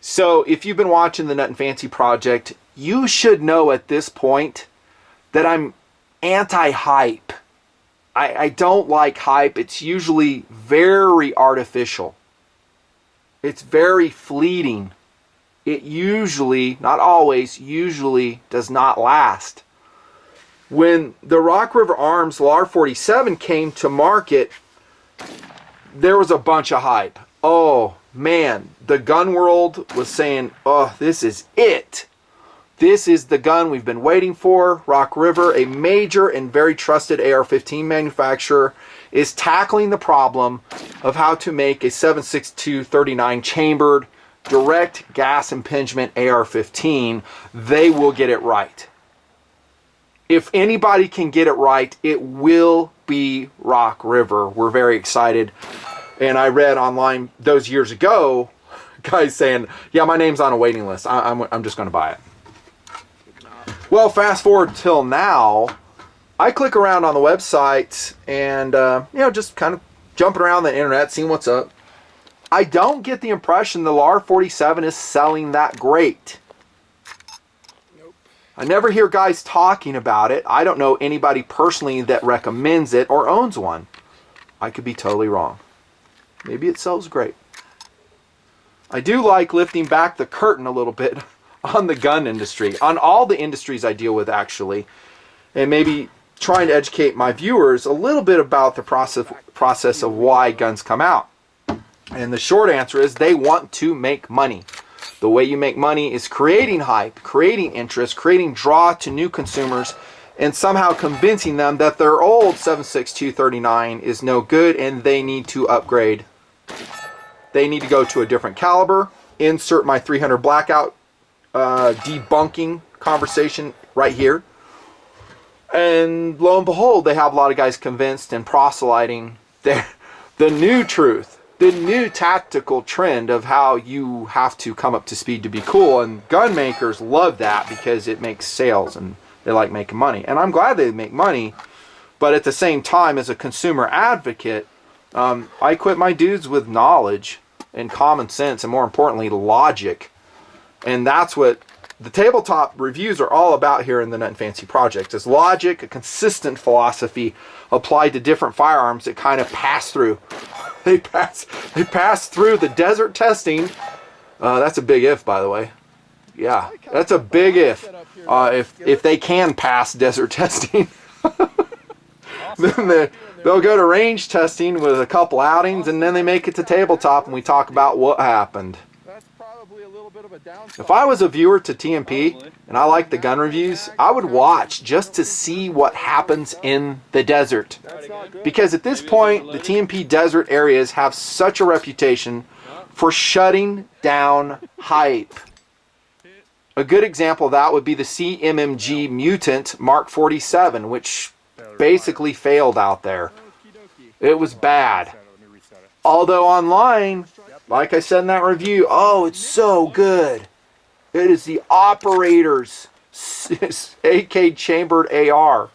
So if you've been watching the Nutnfancy project, you should know at this point that I'm anti-hype. I don't like hype. It's usually very artificial. It's very fleeting. It usually, not always, usually does not last. When the Rock River Arms LAR-47 came to market, there was a bunch of hype. Oh man, the gun world was saying, oh, this is it. This is the gun we've been waiting for. Rock River, a major and very trusted AR-15 manufacturer, is tackling the problem of how to make a 7.62-39 chambered direct gas impingement AR-15. They will get it right. If anybody can get it right, it will be Rock River. We're very excited. And I read online those years ago, guys saying, yeah, my name's on a waiting list. I'm just going to buy it. Well, fast forward till now, I click around on the website and, just kind of jumping around the internet, seeing what's up. I don't get the impression the LAR-47 is selling that great. Nope. I never hear guys talking about it. I don't know anybody personally that recommends it or owns one. I could be totally wrong. Maybe it sells great. I do like lifting back the curtain a little bit on the gun industry, on all the industries I deal with actually, and maybe trying to educate my viewers a little bit about the process of why guns come out. And the short answer is they want to make money. The way you make money is creating hype, creating interest, creating draw to new consumers, and somehow convincing them that their old 7.62-39 is no good and they need to upgrade. They need to go to a different caliber. Insert my 300 blackout debunking conversation right here. And lo and behold, they have a lot of guys convinced and proselyting the new truth, the new tactical trend of how you have to come up to speed to be cool. And gun makers love that because it makes sales and they like making money. And I'm glad they make money, but at the same time, as a consumer advocate, I equip my dudes with knowledge and common sense and, more importantly, logic. And that's what the tabletop reviews are all about here in the Nutnfancy project, is logic, a consistent philosophy applied to different firearms that kind of pass through. They pass through the desert testing. That's a big if, by the way. Yeah, that's a big if. If they can pass desert testing. Then they'll go to range testing with a couple outings, and then they make it to tabletop, and we talk about what happened. If I was a viewer to TNP and I liked the gun reviews, I would watch just to see what happens in the desert. Because at this point, the TNP desert areas have such a reputation for shutting down hype. A good example of that would be the CMMG Mutant Mark 47, which basically failed out there. It was bad. Although online, like I said in that review, oh, it's so good. It is the operator's AK chambered AR.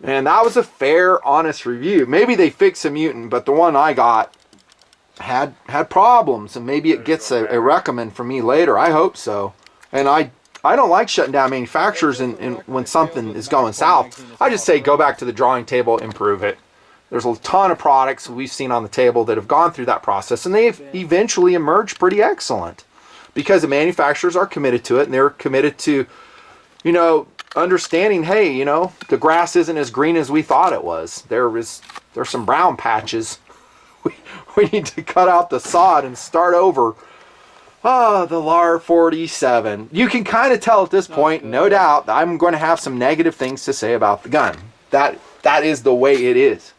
And that was a fair, honest review. Maybe they fixed a Mutant, but the one I got had problems. And maybe it gets a recommend from me later. I hope so. And I don't like shutting down manufacturers and when something is going south. I just say go back to the drawing table, improve it. There's a ton of products we've seen on the table that have gone through that process, and they've eventually emerged pretty excellent because the manufacturers are committed to it, and they're committed to, understanding, hey, the grass isn't as green as we thought it was. There's some brown patches. We need to cut out the sod and start over. Oh, the LAR-47. You can kind of tell at this point, no doubt, that I'm going to have some negative things to say about the gun. That is the way it is.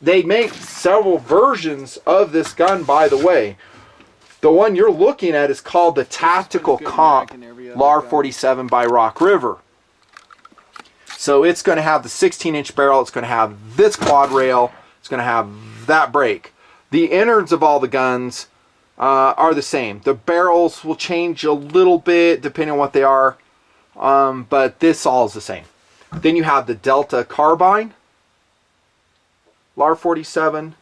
They make several versions of this gun, by the way. The one you're looking at is called the Tactical Comp LAR-47 by Rock River. So it's going to have the 16-inch barrel. It's going to have this quad rail. It's going to have that brake. The innards of all the guns are the same. The barrels will change a little bit depending on what they are, but this all is the same. Then you have the Delta Carbine LAR-47.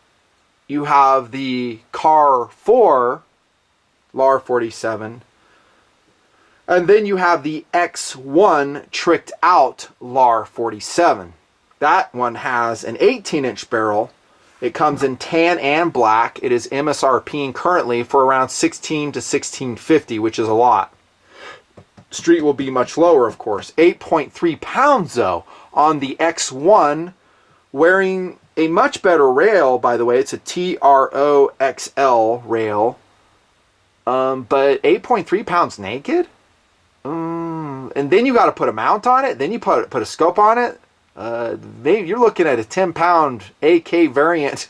You have the CAR 4 LAR-47. And then you have the X1 tricked out LAR-47. That one has an 18-inch barrel. It comes in tan and black. It is MSRPing currently for around $16 to $16.50, which is a lot. Street will be much lower, of course. 8.3 pounds, though, on the X1, wearing a much better rail, by the way. It's a TRO-XL rail. But 8.3 pounds naked? And then you got to put a mount on it. Then you put a scope on it. Maybe you're looking at a 10-pound AK variant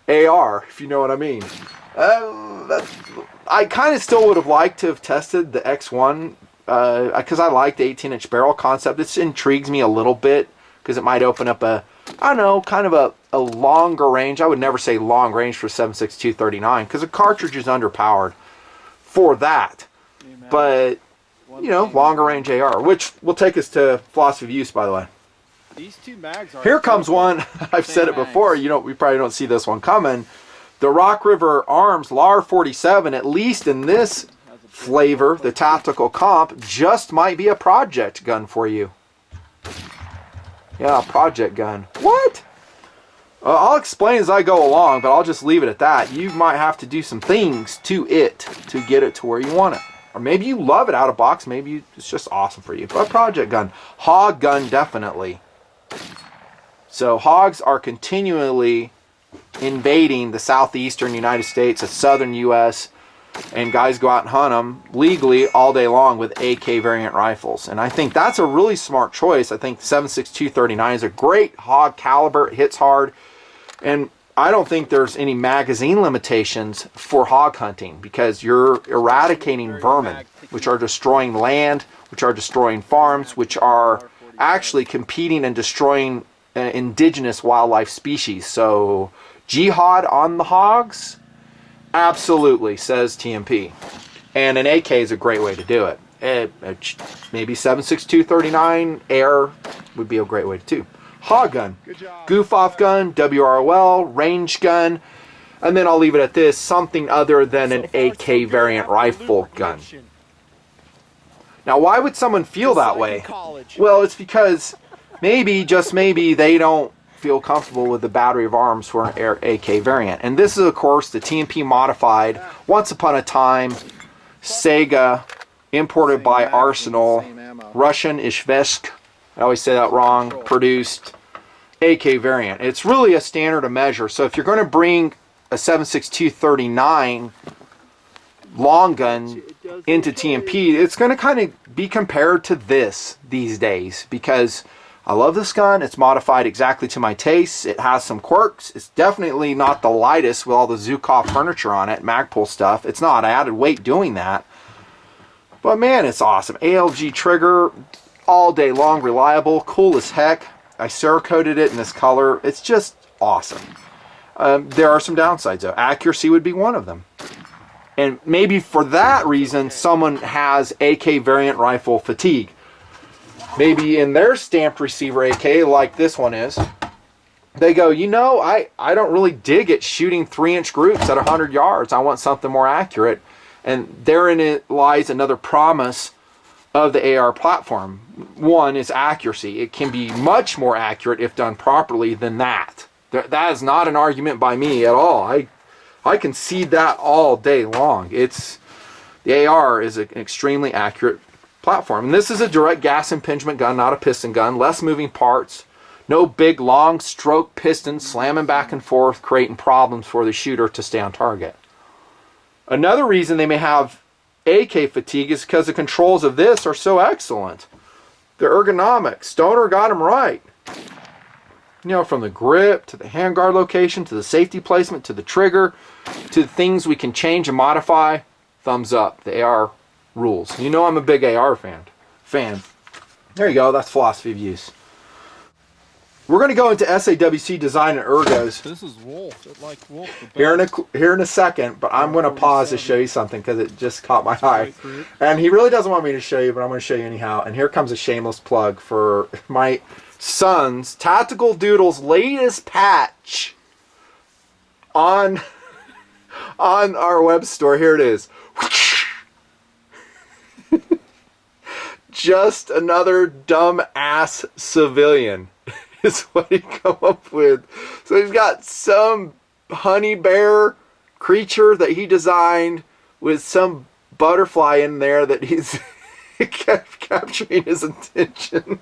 AR, if you know what I mean. I kind of still would have liked to have tested the X1 because I like the 18-inch barrel concept. It intrigues me a little bit because it might open up a, I don't know, kind of a longer range. I would never say long range for 7.62 39 because a cartridge is underpowered for that. But, you know, longer range AR, which will take us to philosophy of use, by the way. These two mags are. Here comes one. I've said it before. We probably don't see this one coming. The Rock River Arms LAR-47, at least in this flavor, the tactical comp, just might be a project gun for you. Yeah, a project gun. What? I'll explain as I go along, but I'll just leave it at that. You might have to do some things to it to get it to where you want it. Or maybe you love it out of box. Maybe it's just awesome for you. But a project gun. Hog gun, definitely. So hogs are continually invading the southeastern United States, the southern U.S., and guys go out and hunt them legally all day long with AK variant rifles. And I think that's a really smart choice. I think 7.62 39 is a great hog caliber. It hits hard. And I don't think there's any magazine limitations for hog hunting because you're eradicating vermin, which are destroying land, which are destroying farms, which are actually competing and destroying indigenous wildlife species. So jihad on the hogs? Absolutely, says TNP. And an AK is a great way to do it. Maybe 7.62 39 air would be a great way to do. Hog gun, goof off gun, WROL, range gun, and then I'll leave it at this, something other than an AK variant rifle gun. Now, why would someone feel that way? Well, it's because maybe, just maybe, they don't feel comfortable with the battery of arms for an AK variant. And this is, of course, the TNP modified, once upon a time, Sega, imported by Arsenal, Russian Ishvesk, I always say that wrong, produced AK variant. It's really a standard of measure. So if you're going to bring a 7.62 39 long gun into TNP, it's going to kind of be compared to this these days because I love this gun. It's modified exactly to my taste. It has some quirks. It's definitely not the lightest with all the Zukov furniture on it, Magpul stuff. It's not. I added weight doing that. But man, it's awesome. ALG trigger, all day long, reliable, cool as heck. I Cerakoted it in this color. It's just awesome. There are some downsides though. Accuracy would be one of them. And maybe for that reason, someone has AK variant rifle fatigue. Maybe in their stamped receiver AK, like this one is, they go, you know, I don't really dig it shooting 3-inch groups at 100 yards. I want something more accurate. And therein it lies another promise of the AR platform. One is accuracy. It can be much more accurate if done properly than that. That is not an argument by me at all. I concede that all day long. The AR is an extremely accurate platform. And this is a direct gas impingement gun, not a piston gun. Less moving parts. No big long stroke pistons slamming back and forth, creating problems for the shooter to stay on target. Another reason they may have AK fatigue is because the controls of this are so excellent. The ergonomics, Stoner got them right. You know, from the grip to the handguard location to the safety placement to the trigger to the things we can change and modify. Thumbs up. The AR rules. You know I'm a big AR fan. There you go. That's philosophy of use. We're going to go into SAWC design and ergos. This is Wolf. It like Wolf. Here in a second, but I'm going to pause to show you something because it just caught my eye. And he really doesn't want me to show you, but I'm going to show you anyhow. And here comes a shameless plug for my son's Tactical Doodle's latest patch on on our web store. Here it is. Just another dumb-ass civilian is what he come up with. So he's got some honey bear creature that he designed with some butterfly in there that he's kept capturing his attention.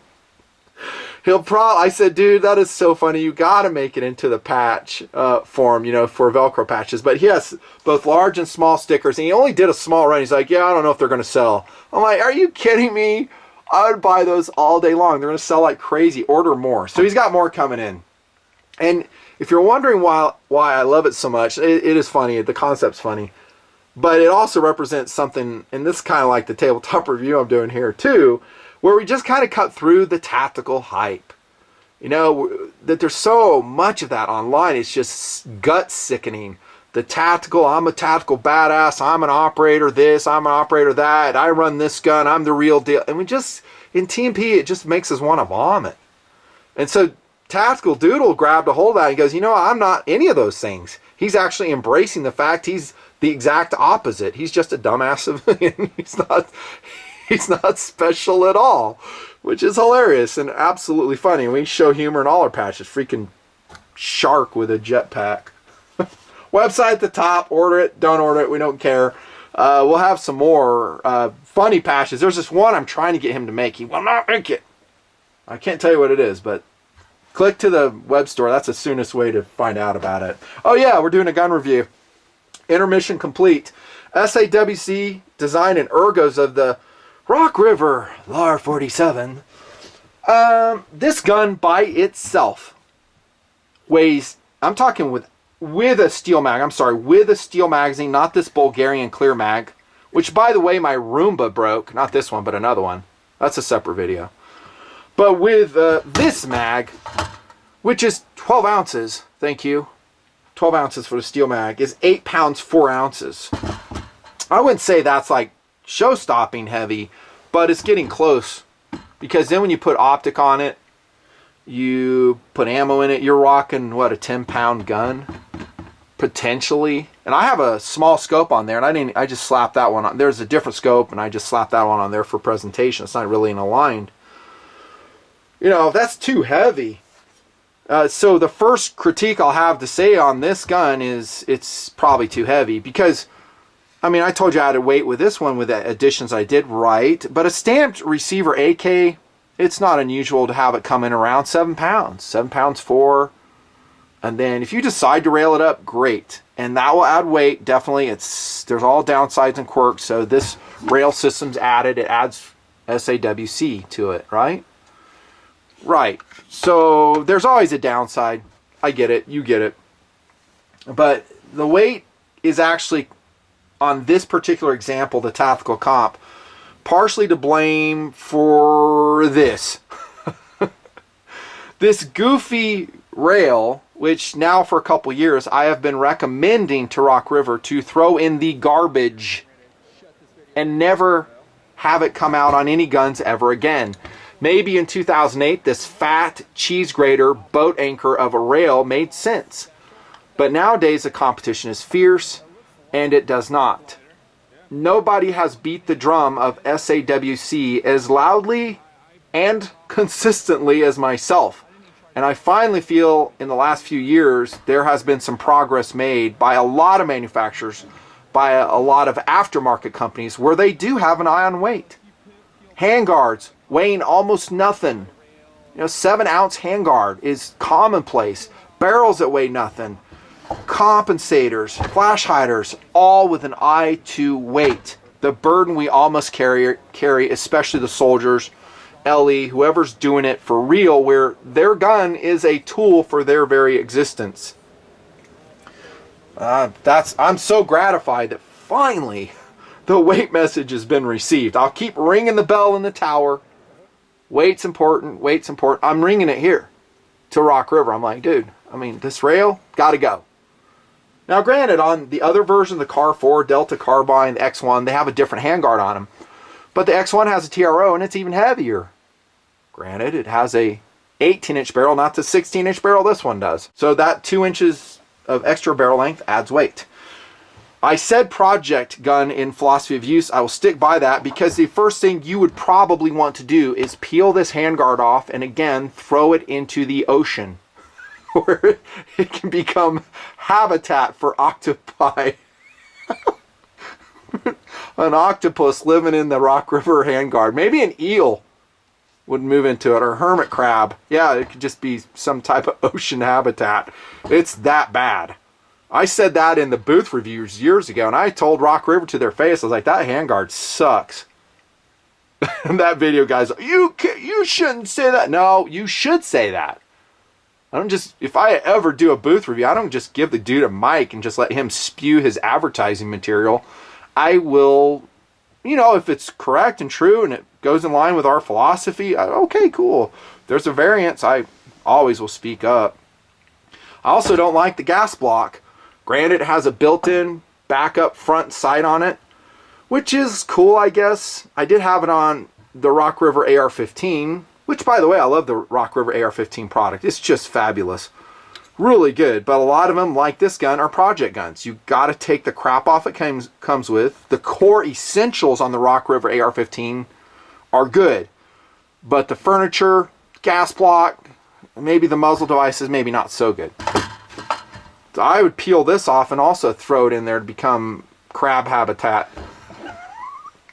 I said, dude, that is so funny. You got to make it into the patch form, you know, for Velcro patches. But he has both large and small stickers, and he only did a small run. He's like, yeah, I don't know if they're going to sell. I'm like, are you kidding me? I would buy those all day long. They're going to sell like crazy. Order more. So he's got more coming in. And if you're wondering why I love it so much, it is funny. The concept's funny. But it also represents something, and this is kind of like the tabletop review I'm doing here too, where we just kind of cut through the tactical hype. You know, that there's so much of that online. It's just gut sickening. The tactical, I'm a tactical badass. I'm an operator this, I'm an operator that. I run this gun. I'm the real deal. And we just, in TNP, it just makes us want to vomit. And so Tactical Doodle grabbed a hold of that and goes, you know, I'm not any of those things. He's actually embracing the fact he's the exact opposite. He's just a dumbass civilian. He's not special at all, which is hilarious and absolutely funny. We show humor in all our patches. Freaking shark with a jetpack. Website at the top. Order it. Don't order it. We don't care. We'll have some more funny patches. There's this one I'm trying to get him to make. He will not make it. I can't tell you what it is, but click to the web store. That's the soonest way to find out about it. Oh yeah, we're doing a gun review. Intermission complete. SAWC design and ergos of the Rock River LAR-47. This gun by itself weighs, I'm talking with a steel mag, with a steel magazine, not this Bulgarian clear mag, which by the way my Roomba broke, not this one but another one. That's a separate video. But with this mag, which is 12 ounces, thank you, 12 ounces for the steel mag, is 8 pounds 4 ounces. I wouldn't say that's like show-stopping heavy, but it's getting close. Because then when you put optic on it, you put ammo in it, you're rocking, what, a 10-pound gun? Potentially. And I have a small scope on there, and I just slapped that one on. There's a different scope, and I just slapped that one on there for presentation. It's not really aligned. You know, that's too heavy. So the first critique I'll have to say on this gun is it's probably too heavy. Because, I mean, I told you I had to wait with this one with the additions I did right. But a stamped receiver AK, it's not unusual to have it come in around 7 pounds. 7 pounds 4. And then if you decide to rail it up, great. And that will add weight, definitely. There's all downsides and quirks. So this rail system's added. It adds SAWC to it, right? Right. So there's always a downside. I get it. You get it. But the weight is actually, on this particular example, the tactical comp, partially to blame for this. This goofy rail, which now for a couple years I have been recommending to Rock River to throw in the garbage and never have it come out on any guns ever again. Maybe in 2008 this fat cheese grater boat anchor of a rail made sense. But nowadays the competition is fierce and it does not. Nobody has beat the drum of SAWC as loudly and consistently as myself. And I finally feel in the last few years there has been some progress made by a lot of manufacturers, by a lot of aftermarket companies where they do have an eye on weight. Handguards weighing almost nothing. You know, 7-ounce handguard is commonplace. Barrels that weigh nothing. Compensators, flash hiders, all with an eye to weight. The burden we all must carry, especially the soldiers, LE, whoever's doing it for real, where their gun is a tool for their very existence. I'm so gratified that finally the weight message has been received. I'll keep ringing the bell in the tower. Weight's important, weight's important. I'm ringing it here to Rock River. I'm like, dude, I mean, this rail, gotta go. Now, granted, on the other version, the Car 4, Delta Carbine, the X1, they have a different handguard on them. But the X1 has a TRO, and it's even heavier. Granted, it has a 18-inch barrel, not the 16-inch barrel this one does. So that 2 inches of extra barrel length adds weight. I said project gun in philosophy of use. I will stick by that because the first thing you would probably want to do is peel this handguard off and again throw it into the ocean where it can become habitat for octopi. An octopus living in the Rock River handguard. Maybe an eel would move into it, or hermit crab. Yeah, it could just be some type of ocean habitat. It's that bad. I said that in the booth reviews years ago, and I told Rock River to their face, I was like, that handguard sucks. And that video guy's like, you shouldn't say that. No, you should say that. I don't just, if I ever do a booth review, I don't just give the dude a mic and just let him spew his advertising material. I will, you know, if it's correct and true and it goes in line with our philosophy, okay, cool. If there's a variance, I always will speak up. I also don't like the gas block. Granted, it has a built-in backup front sight on it, which is cool, I guess. I did have it on the Rock River AR-15, which, by the way, I love the Rock River AR-15 product. It's just fabulous. Really good. But a lot of them, like this gun, are project guns. You got to take the crap off it comes with. The core essentials on the Rock River AR-15 are good. But the furniture, gas block, maybe the muzzle devices, maybe not so good. So I would peel this off and also throw it in there to become crab habitat.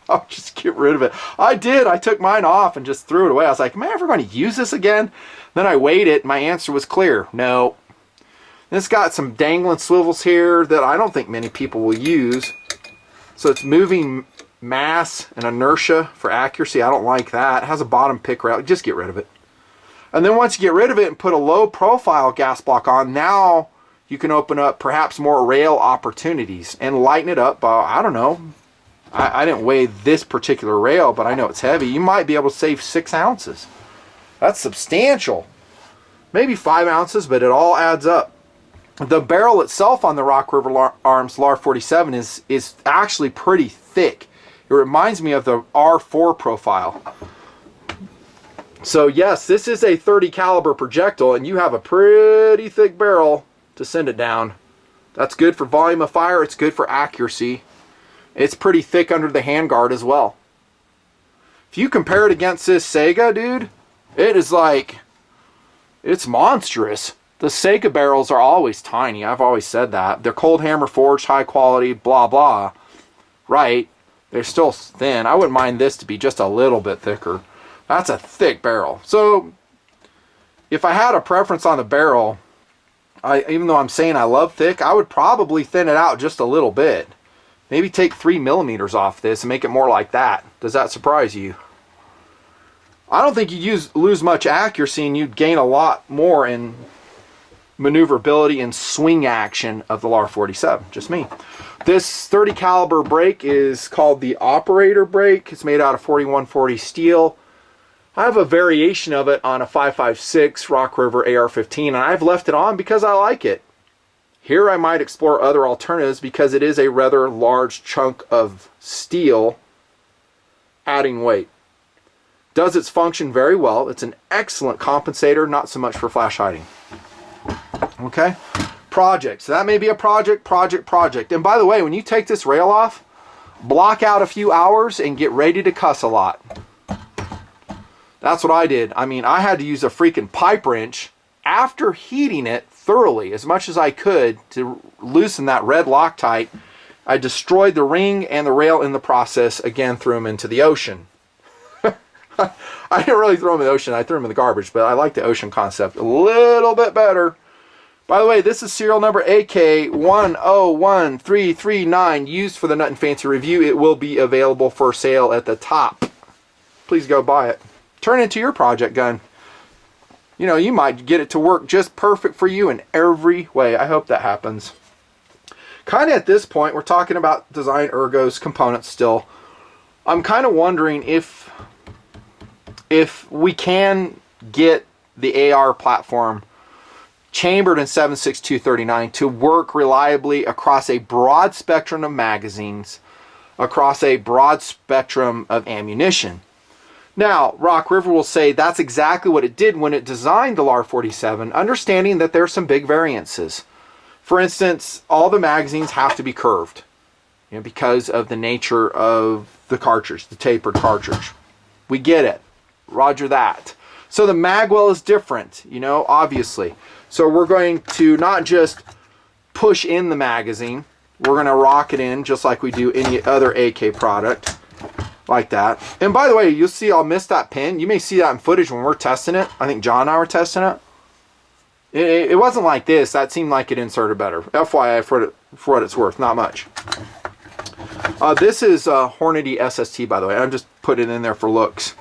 I'll just get rid of it. I did. I took mine off and just threw it away. I was like, am I ever going to use this again? Then I weighed it. My answer was clear. No. It's got some dangling swivels here that I don't think many people will use. So it's moving mass and inertia for accuracy. I don't like that. It has a bottom pick rail. Just get rid of it. And then once you get rid of it and put a low profile gas block on, now you can open up perhaps more rail opportunities and lighten it up by, I don't know. I didn't weigh this particular rail, but I know it's heavy. You might be able to save 6 ounces. That's substantial. Maybe 5 ounces, but it all adds up. The barrel itself on the Rock River Arms LAR-47 is actually pretty thick. It reminds me of the R4 profile. So yes, this is a 30 caliber projectile, and you have a pretty thick barrel to send it down. That's good for volume of fire. It's good for accuracy. It's pretty thick under the handguard as well. If you compare it against this Sega, dude, it is like, it's monstrous. The Sega barrels are always tiny. I've always said that. They're cold hammer forged, high quality, blah, blah. Right. They're still thin. I wouldn't mind this to be just a little bit thicker. That's a thick barrel. So if I had a preference on the barrel, even though I'm saying I love thick, I would probably thin it out just a little bit. Maybe take 3 millimeters off this and make it more like that. Does that surprise you? I don't think you'd lose much accuracy, and you'd gain a lot more in maneuverability and swing action of the LAR-47. Just me. This 30 caliber brake is called the operator brake. It's made out of 4140 steel. I have a variation of it on a 5.56 Rock River AR-15, and I've left it on because I like it. Here I might explore other alternatives because it is a rather large chunk of steel adding weight. Does its function very well. It's an excellent compensator, not so much for flash hiding. Okay? Project. So that may be a project. And by the way, when you take this rail off, block out a few hours and get ready to cuss a lot. That's what I did. I mean, I had to use a freaking pipe wrench after heating it thoroughly as much as I could to loosen that red Loctite. I destroyed the ring and the rail in the process. Again, threw them into the ocean. I didn't really throw them in the ocean. I threw them in the garbage, but I like the ocean concept a little bit better. By the way, this is serial number AK101339, used for the Nutnfancy review. It will be available for sale at the top. Please go buy it. Turn it into your project gun. You know, you might get it to work just perfect for you in every way. I hope that happens. Kind of at this point, we're talking about design ergos, components still. I'm kind of wondering if we can get the AR platform chambered in 7.6239 to work reliably across a broad spectrum of magazines, across a broad spectrum of ammunition. Now, Rock River will say that's exactly what it did when it designed the LAR-47, understanding that there are some big variances. For instance, all the magazines have to be curved. you know, because of the nature of the cartridge, the tapered cartridge. We get it. Roger that. So the mag well is different, you know, obviously. So we're going to not just push in the magazine, we're going to rock it in just like we do any other AK product, like that. And by the way, you'll see I'll miss that pin. You may see that in footage when we're testing it. I think John and I were testing it. It wasn't like this. That seemed like it inserted better. FYI for what it's worth, not much. This is Hornady SST, by the way. I'm just putting it in there for looks.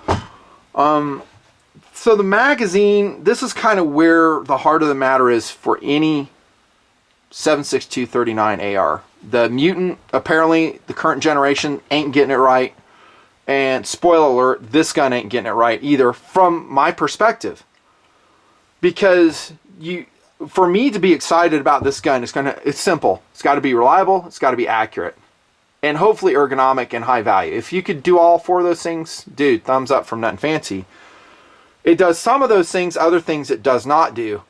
So the magazine, this is kind of where the heart of the matter is for any 7.62 39 AR. The Mutant, apparently the current generation ain't getting it right. And spoiler alert, this gun ain't getting it right either from my perspective. Because for me to be excited about this gun, it's simple. It's got to be reliable, it's got to be accurate, and hopefully ergonomic and high value. If you could do all four of those things, dude, thumbs up from Nutnfancy. It does some of those things, other things it does not do.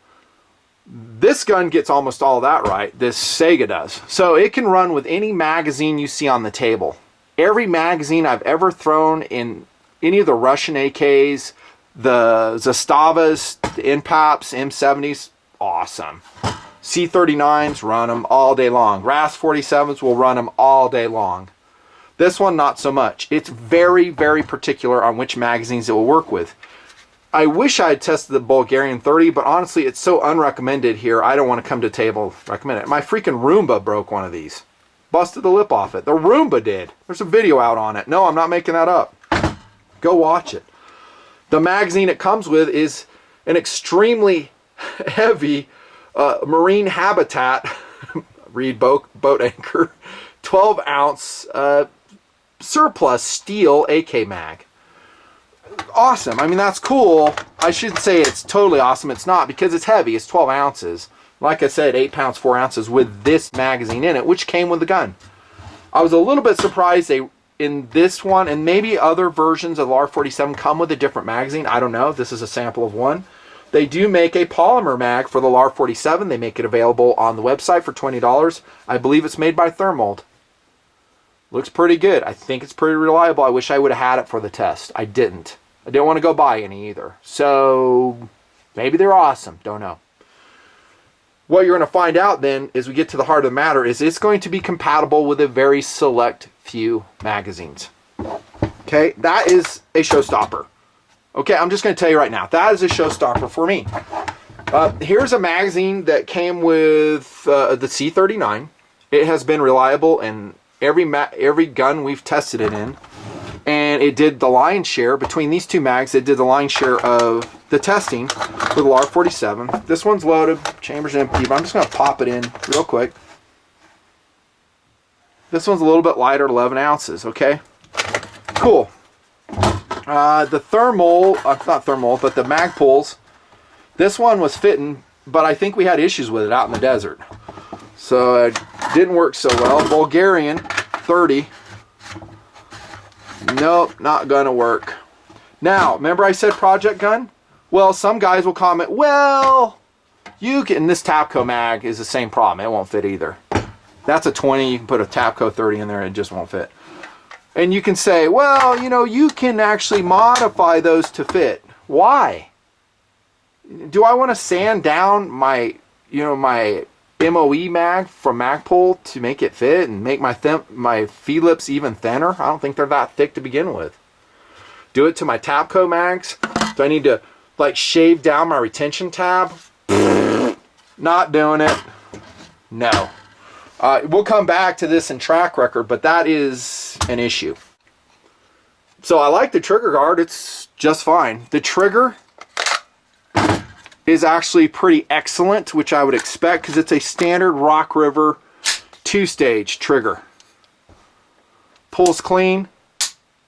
This gun gets almost all that right. This Sega does. So it can run with any magazine you see on the table. Every magazine I've ever thrown in any of the Russian AKs, the Zastavas, the NPAPs, M70s, awesome. C39s, run them all day long. RAS-47s will run them all day long. This one, not so much. It's very, very particular on which magazines it will work with. I wish I had tested the Bulgarian 30, but honestly, it's so unrecommended here, I don't want to come to the table recommend it. My freaking Roomba broke one of these. Busted the lip off it. The Roomba did. There's a video out on it. No, I'm not making that up. Go watch it. The magazine it comes with is an extremely heavy marine habitat, read boat anchor, 12 ounce surplus steel AK mag. Awesome. I mean, that's cool. I shouldn't say it's totally awesome. It's not, because it's heavy. It's 12 ounces. Like I said, 8 pounds, 4 ounces with this magazine in it, which came with the gun. I was a little bit surprised in this one, and maybe other versions of LAR-47 come with a different magazine. I don't know. This is a sample of one. They do make a polymer mag for the LAR-47. They make it available on the website for $20. I believe it's made by Thermold. Looks pretty good. I think it's pretty reliable. I wish I would have had it for the test. I didn't. I didn't want to go buy any either. So maybe they're awesome. Don't know. What you're going to find out then, as we get to the heart of the matter, is it's going to be compatible with a very select few magazines. Okay, that is a showstopper. Okay, I'm just going to tell you right now, that is a showstopper for me. Here's a magazine that came with the C39. It has been reliable in every gun we've tested it in. And it did the lion's share, between these two mags, it did the lion's share of the testing with the LAR-47. This one's loaded, chamber's empty, but I'm just going to pop it in real quick. This one's a little bit lighter, 11 ounces, okay? Cool. The thermal, not thermal, but the mag pulls, this one was fitting, but I think we had issues with it out in the desert. So it didn't work so well. Bulgarian 30. Nope, not gonna work. Now, remember I said project gun? Well, some guys will comment, well, you can, this Tapco mag is the same problem. It won't fit either. That's a 20, you can put a Tapco 30 in there and it just won't fit. And you can say, well, you know, you can actually modify those to fit. Why? Do I want to sand down my, my MOE mag from Magpul to make it fit and make my feed lips even thinner? I don't think they're that thick to begin with. Do it to my Tapco mags? Do I need to like shave down my retention tab? Not doing it. No. We'll come back to this in track record, but that is an issue. So I like the trigger guard. It's just fine. The trigger is actually pretty excellent, which I would expect because it's a standard Rock River 2-stage trigger. Pulls clean.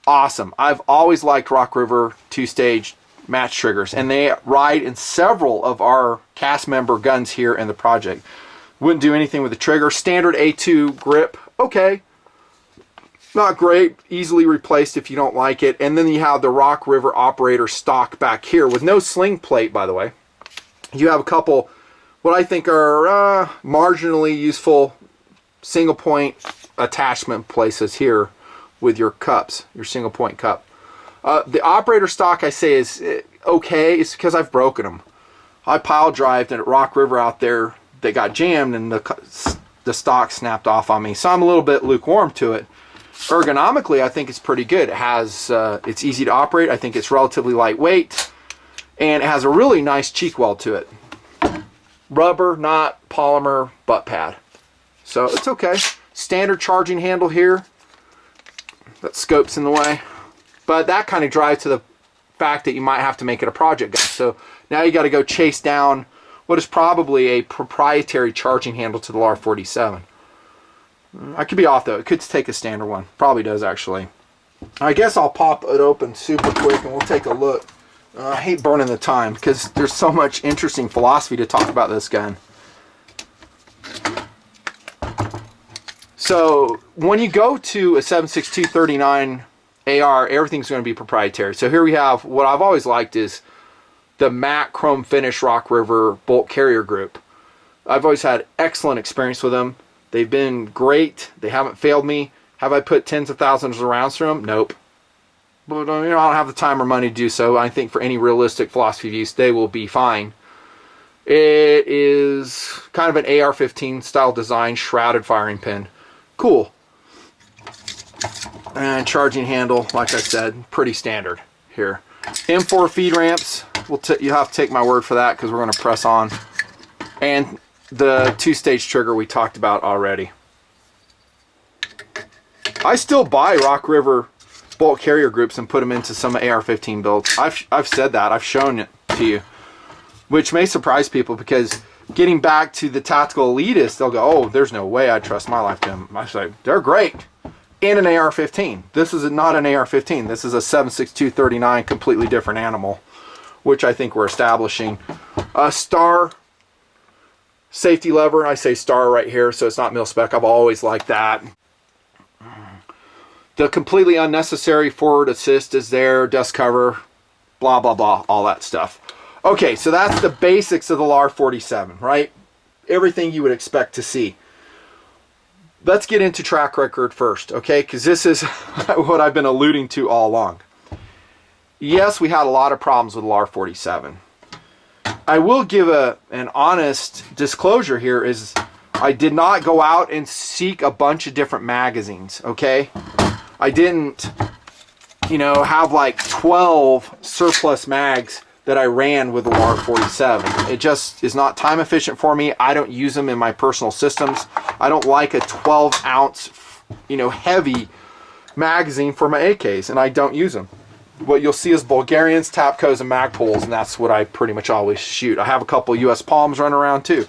Awesome. I've always liked Rock River 2-stage match triggers, and they ride in several of our cast member guns here in the project. Wouldn't do anything with the trigger. Standard A2 grip. Okay. Not great. Easily replaced if you don't like it. And then you have the Rock River operator stock back here with no sling plate, by the way. You have a couple what I think are marginally useful single point attachment places here with your cups, your single point cup. The operator stock, I say, is okay. It's because I've broken them. I pile drived at Rock River out there. They got jammed and the stock snapped off on me. So I'm a little bit lukewarm to it. Ergonomically, I think it's pretty good. It has, it's easy to operate. I think it's relatively lightweight, and it has a really nice cheek weld to it. Rubber, not polymer butt pad. So it's okay. Standard charging handle here. That scope's in the way. But that kind of drives to the fact that you might have to make it a project gun. So now you got to go chase down what is probably a proprietary charging handle to the LAR-47. I could be off though. It could take a standard one. Probably does actually. I guess I'll pop it open super quick and we'll take a look. I hate burning the time because there's so much interesting philosophy to talk about this gun. So when you go to a 7.62 AR, everything's going to be proprietary. So here we have what I've always liked is the matte chrome finish Rock River bolt carrier group. I've always had excellent experience with them. They've been great. They haven't failed me. Have I put tens of thousands of rounds through them? Nope. But I don't have the time or money to do so. I think for any realistic philosophy of use, they will be fine. It is kind of an AR-15 style design, shrouded firing pin. Cool. And charging handle, like I said, pretty standard here. M4 feed ramps. You have to take my word for that because we're going to press on. And the two-stage trigger we talked about already. I still buy Rock River bolt carrier groups and put them into some AR-15 builds. I've said that. I've shown it to you, which may surprise people because getting back to the tactical elitists, they'll go, "Oh, there's no way I trust my life to them." I say they're great in an AR-15. This is not an AR-15. This is a 7.62 39, completely different animal, which I think we're establishing. A star safety lever. I say star right here, so it's not mil spec. I've always liked that. The completely unnecessary forward assist is there, dust cover, blah, blah, blah, all that stuff. Okay, so that's the basics of the LAR-47, right? Everything you would expect to see. Let's get into track record first, okay? Because this is what I've been alluding to all along. Yes, we had a lot of problems with LAR-47. I will give an honest disclosure here is I did not go out and seek a bunch of different magazines, okay? I didn't, have like 12 surplus mags that I ran with the LAR-47. It just is not time efficient for me. I don't use them in my personal systems. I don't like a 12-ounce, heavy magazine for my AKs, and I don't use them. What you'll see is Bulgarians, Tapcos, and Magpols, and that's what I pretty much always shoot. I have a couple US Palms running around too.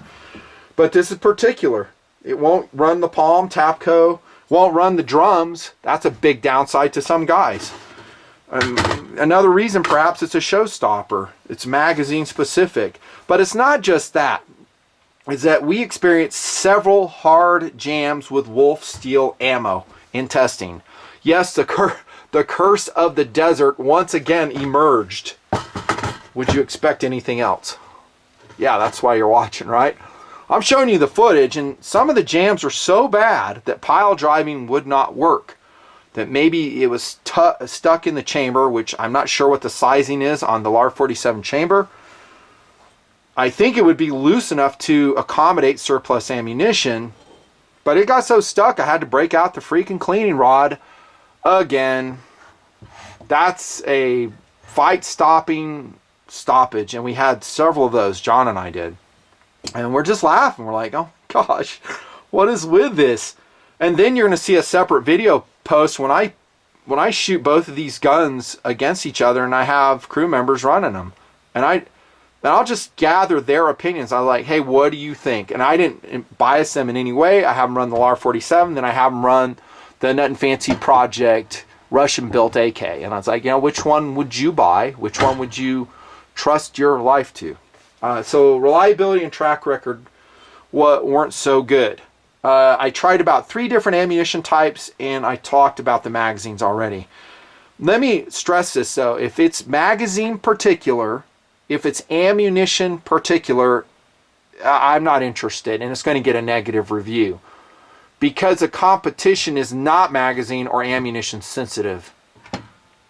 But this is particular. It won't run the Palm, Tapco, won't run the drums. That's a big downside to some guys. Another reason perhaps it's a showstopper. It's magazine specific. But it's not just that. It's that we experienced several hard jams with Wolf steel ammo in testing. Yes, the curse of the desert once again emerged. Would you expect anything else? Yeah, that's why you're watching, right? I'm showing you the footage, and some of the jams are so bad that pile driving would not work. That maybe it was stuck in the chamber, which I'm not sure what the sizing is on the LAR-47 chamber. I think it would be loose enough to accommodate surplus ammunition, but it got so stuck I had to break out the freaking cleaning rod again. That's a fight stoppage, and we had several of those. John and I did. And we're just laughing. We're like, oh gosh, what is with this? And then you're going to see a separate video post when I shoot both of these guns against each other and I have crew members running them. And I'll just gather their opinions. I'm like, hey, what do you think? And I didn't bias them in any way. I have them run the LAR-47, then I have them run the Nutnfancy Project Russian-built AK. And I was like, which one would you buy? Which one would you trust your life to? So reliability and track record weren't so good. I tried about 3 different ammunition types, and I talked about the magazines already. Let me stress this though. If it's magazine particular, if it's ammunition particular, I'm not interested, and it's going to get a negative review. because the competition is not magazine or ammunition sensitive.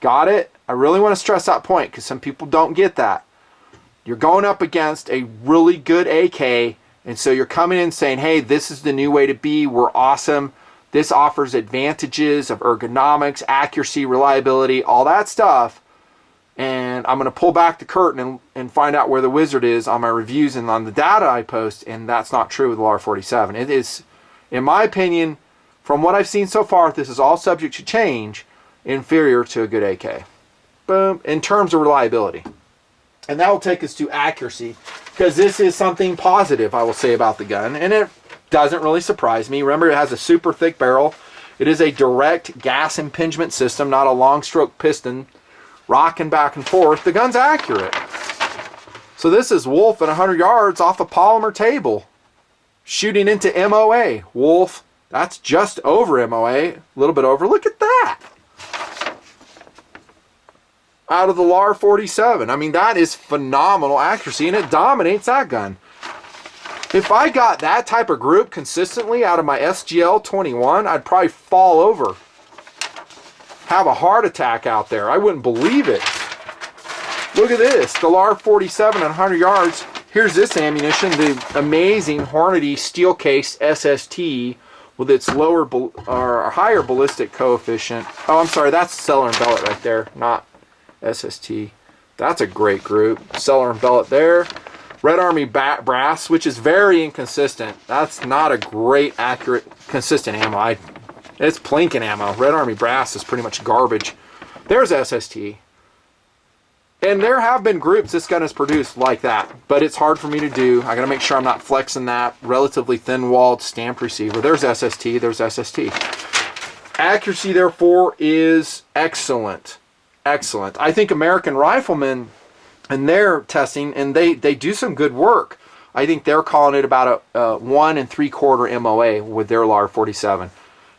Got it? I really want to stress that point because some people don't get that. You're going up against a really good AK, and so you're coming in saying, hey, this is the new way to be. We're awesome. This offers advantages of ergonomics, accuracy, reliability, all that stuff. And I'm going to pull back the curtain and find out where the wizard is on my reviews and on the data I post, and that's not true with the LAR-47. It is, in my opinion, from what I've seen so far, this is all subject to change, inferior to a good AK. Boom. In terms of reliability. And that will take us to accuracy, because this is something positive I will say about the gun, and it doesn't really surprise me. Remember, it has a super thick barrel. It is a direct gas impingement system, not a long stroke piston rocking back and forth. The gun's accurate. So this is Wolf at 100 yards off a polymer table, shooting into MOA. Wolf, that's just over MOA, a little bit over. Look at that. Out of the LAR-47. I mean, that is phenomenal accuracy, and it dominates that gun. If I got that type of group consistently out of my SGL-21, I'd probably fall over. Have a heart attack out there. I wouldn't believe it. Look at this. The LAR-47 at 100 yards. Here's this ammunition, the amazing Hornady steel case SST with its lower or higher ballistic coefficient. Oh, I'm sorry, that's Cellar and Bellet right there, not SST. That's a great group. Cellar and Bellet there. Red Army brass, which is very inconsistent. That's not a great, accurate, consistent ammo. It's plinking ammo. Red Army brass is pretty much garbage. There's SST. And there have been groups this gun has produced like that, but it's hard for me to do. I gotta make sure I'm not flexing that relatively thin-walled stamped receiver. There's SST, there's SST. Accuracy, therefore, is excellent. Excellent. I think American Riflemen and their testing, and they do some good work. I think they're calling it about a 1 3/4 MOA with their LAR-47.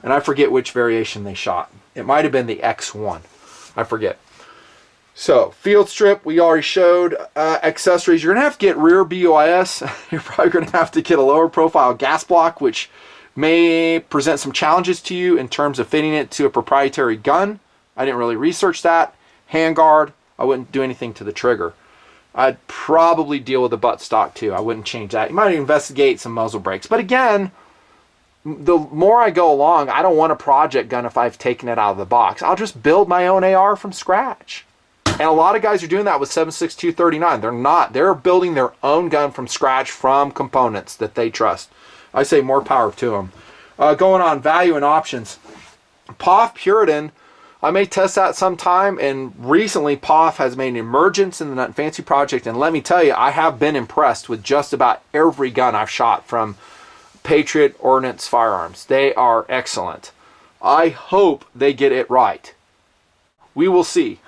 And I forget which variation they shot. It might have been the X1. I forget. So, field strip, we already showed. Accessories, you're going to have to get rear BOIS. You're probably going to have to get a lower profile gas block, which may present some challenges to you in terms of fitting it to a proprietary gun. I didn't really research that. Handguard, I wouldn't do anything to the trigger. I'd probably deal with the buttstock too. I wouldn't change that. You might investigate some muzzle brakes. But again, the more I go along, I don't want a project gun if I've taken it out of the box. I'll just build my own AR from scratch. And a lot of guys are doing that with 7.62 39. They're not. They're building their own gun from scratch from components that they trust. I say more power to them. Going on value and options. POF Puritan, I may test that sometime, and recently POF has made an emergence in the Nutnfancy project, and let me tell you, I have been impressed with just about every gun I've shot from Patriot Ordnance Firearms. They are excellent. I hope they get it right. We will see.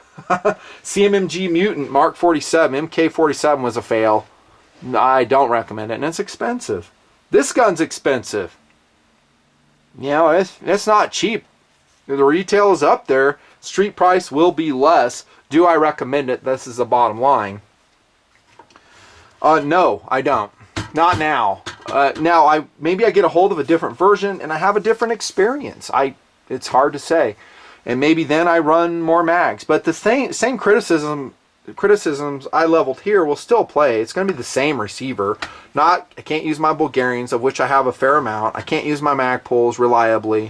CMMG Mutant Mark 47, MK47 was a fail. I don't recommend it, and it's expensive. This gun's expensive. You know, it's not cheap. The retail is up there. Street price will be less. Do I recommend it? This is the bottom line. No, I don't. Not now. Now, maybe I get a hold of a different version and I have a different experience. It's hard to say. And maybe then I run more mags. But the same criticisms I leveled here will still play. It's going to be the same receiver. I can't use my Bulgarians, of which I have a fair amount. I can't use my mag pulls reliably.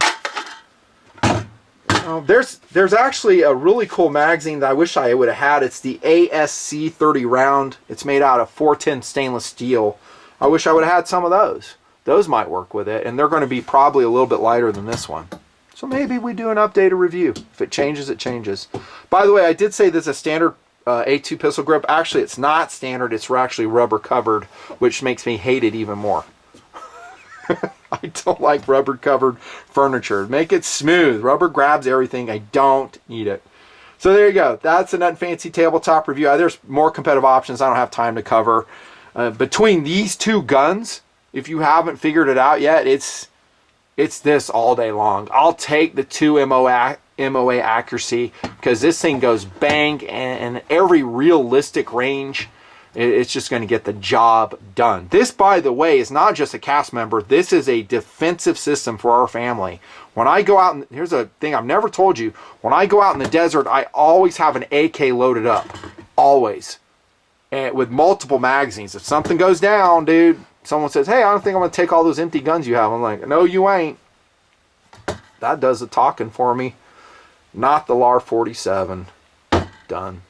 There's actually a really cool magazine that I wish I would have had. It's the ASC 30 round. It's made out of 410 stainless steel. I wish I would have had some of those. Those might work with it, and they're going to be probably a little bit lighter than this one. So maybe we do an updated review. If it changes, it changes. By the way, I did say this is a standard A2 pistol grip. Actually, it's not standard. It's actually rubber covered, which makes me hate it even more. I don't like rubber covered furniture. Make it smooth. Rubber grabs everything. I don't need it. So there you go. That's a Nutnfancy tabletop review. There's more competitive options I don't have time to cover. Between these two guns, if you haven't figured it out yet, it's this all day long. I'll take the 2 MOA accuracy because this thing goes bang and every realistic range It's just going to get the job done. This, by the way, is not just a cast member. This is a defensive system for our family. When I go out, and here's a thing I've never told you. When I go out in the desert, I always have an AK loaded up. Always. And with multiple magazines. If something goes down, dude, someone says, hey, I don't think I'm going to take all those empty guns you have. I'm like, no, you ain't. That does the talking for me. Not the LAR-47. Done.